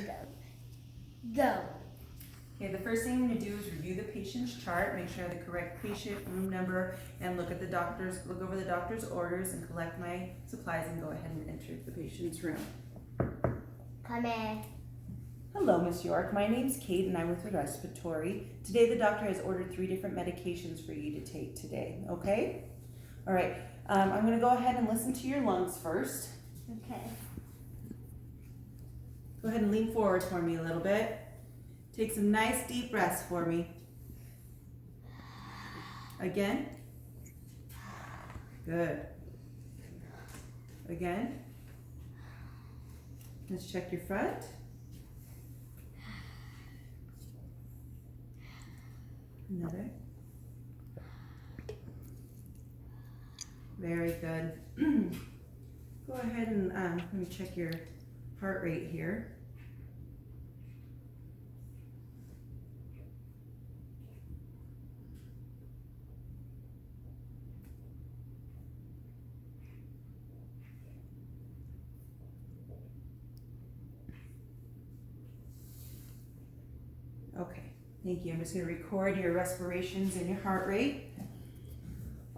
Go. Okay, the first thing I'm going to do is review the patient's chart, make sure I have the correct patient, room number, and look over the doctor's orders and collect my supplies and go ahead and enter the patient's room. Come in. Hello, Miss York. My name's Kate and I'm with the respiratory. Today the doctor has ordered 3 different medications for you to take today, okay? All right, I'm going to go ahead and listen to your lungs first. Okay. Go ahead and lean forward for me a little bit. Take some nice deep breaths for me. Again. Good. Again. Let's check your front. Another. Very good. Go ahead and let me check your heart rate here. Okay, thank you. I'm just going to record your respirations and your heart rate.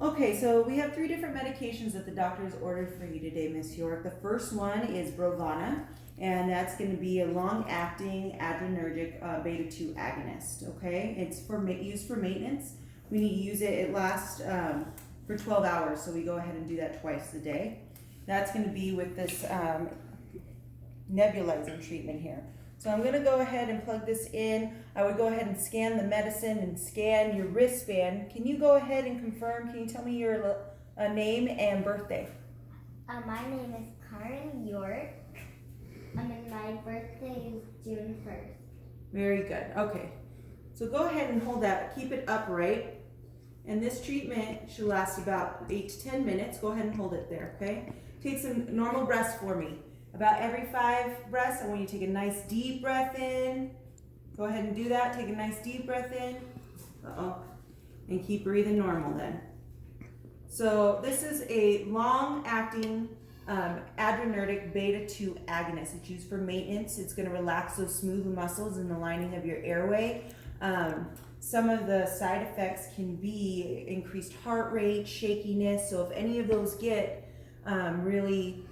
Okay, so we have 3 different medications that the doctor has ordered for you today, Miss York. The first one is Brovana, and that's going to be a long-acting adrenergic beta-2 agonist, okay? It's used for maintenance. We need to use it. It lasts for 12 hours, so we go ahead and do that twice a day. That's going to be with this nebulizing treatment here. So I'm going to go ahead and plug this in. I would go ahead and scan the medicine and scan your wristband. Can you go ahead and confirm? Can you tell me your name and birthday? My name is Karen York. And my birthday is June 1st. Very good. Okay. So go ahead and hold that. Keep it upright. And this treatment should last about 8 to 10 minutes. Go ahead and hold it there, okay? Take some normal breaths for me. About every 5 breaths, I want you to take a nice deep breath in. Go ahead and do that. Take a nice deep breath in. And keep breathing normal then. So this is a long-acting adrenergic beta-2 agonist. It's used for maintenance. It's going to relax those smooth muscles in the lining of your airway. Some of the side effects can be increased heart rate, shakiness. So if any of those get really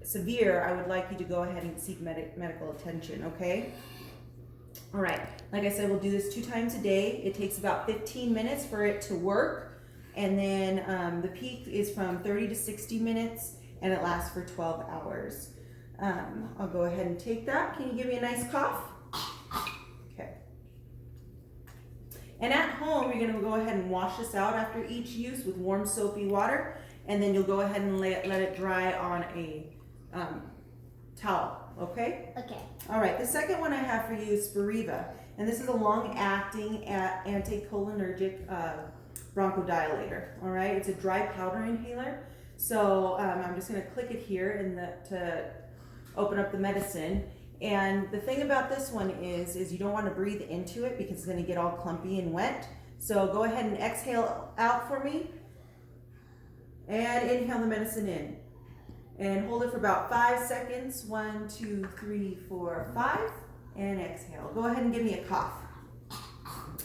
severe, I would like you to go ahead and seek medical attention, okay? All right, like I said, we'll do this 2 times a day. It takes about 15 minutes for it to work, and then the peak is from 30 to 60 minutes, and it lasts for 12 hours. I'll go ahead and take that. Can you give me a nice cough? Okay. And at home, you're gonna go ahead and wash this out after each use with warm soapy water, and then you'll go ahead and let it dry on a towel, okay? Okay. All right, the second one I have for you is Spiriva, and this is a long-acting anticholinergic bronchodilator, all right? It's a dry powder inhaler, so I'm just gonna click it here to open up the medicine. And the thing about this one is you don't wanna breathe into it because it's gonna get all clumpy and wet. So go ahead and exhale out for me, and inhale the medicine in. And hold it for about 5 seconds. 1, 2, 3, 4, 5. And exhale. Go ahead and give me a cough.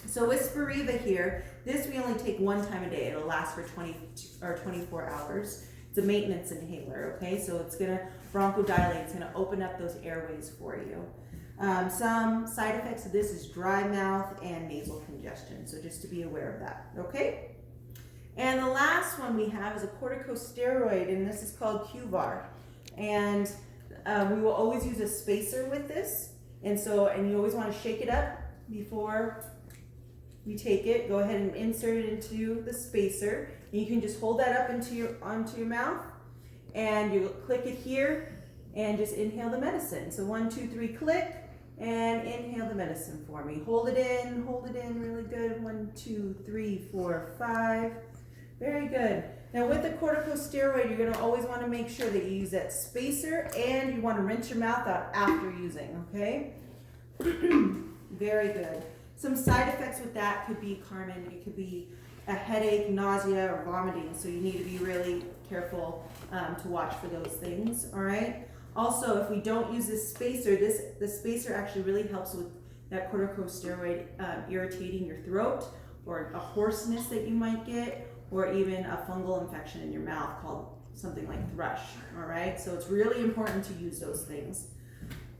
So with Spiriva here, this we only take 1 time a day. It'll last for 24 hours. It's a maintenance inhaler, okay? So it's gonna bronchodilate. It's gonna open up those airways for you. Some side effects of this is dry mouth and nasal congestion. So just to be aware of that, okay? And the last one we have is a corticosteroid, and this is called Qvar. And we will always use a spacer with this. And you always want to shake it up before you take it. Go ahead and insert it into the spacer. And you can just hold that up onto your mouth, and you click it here, and just inhale the medicine. So 1, 2, 3, click, and inhale the medicine for me. Hold it in really good. 1, 2, 3, 4, 5. Very good. Now with the corticosteroid, you're going to always want to make sure that you use that spacer, and you want to rinse your mouth out after using, okay? Very good. Some side effects with that could be, Carmen, it could be a headache, nausea, or vomiting, so you need to be really careful to watch for those things, all right? Also, if we don't use this spacer, the spacer actually really helps with that corticosteroid irritating your throat, or a hoarseness that you might get, or even a fungal infection in your mouth called something like thrush. All right, so it's really important to use those things.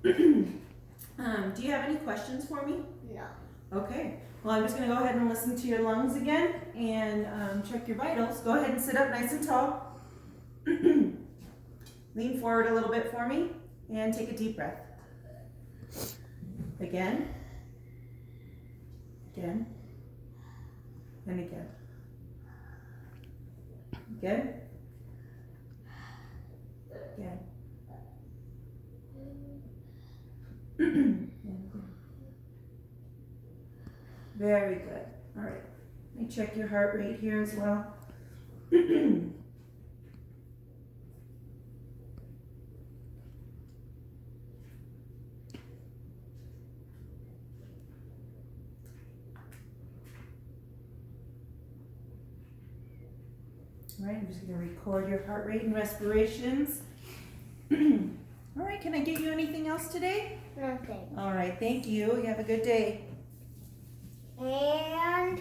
Do you have any questions for me? No. Okay, well, I'm just going to go ahead and listen to your lungs again and check your vitals. Go ahead and sit up nice and tall. Lean forward a little bit for me and take a deep breath. Again. Again. And again. Again. Again. And again. Very good. All right. Let me check your heart rate here as well. All right, I'm just going to record your heart rate and respirations. All right, can I get you anything else today? Nothing. All right, thank you. You have a good day. And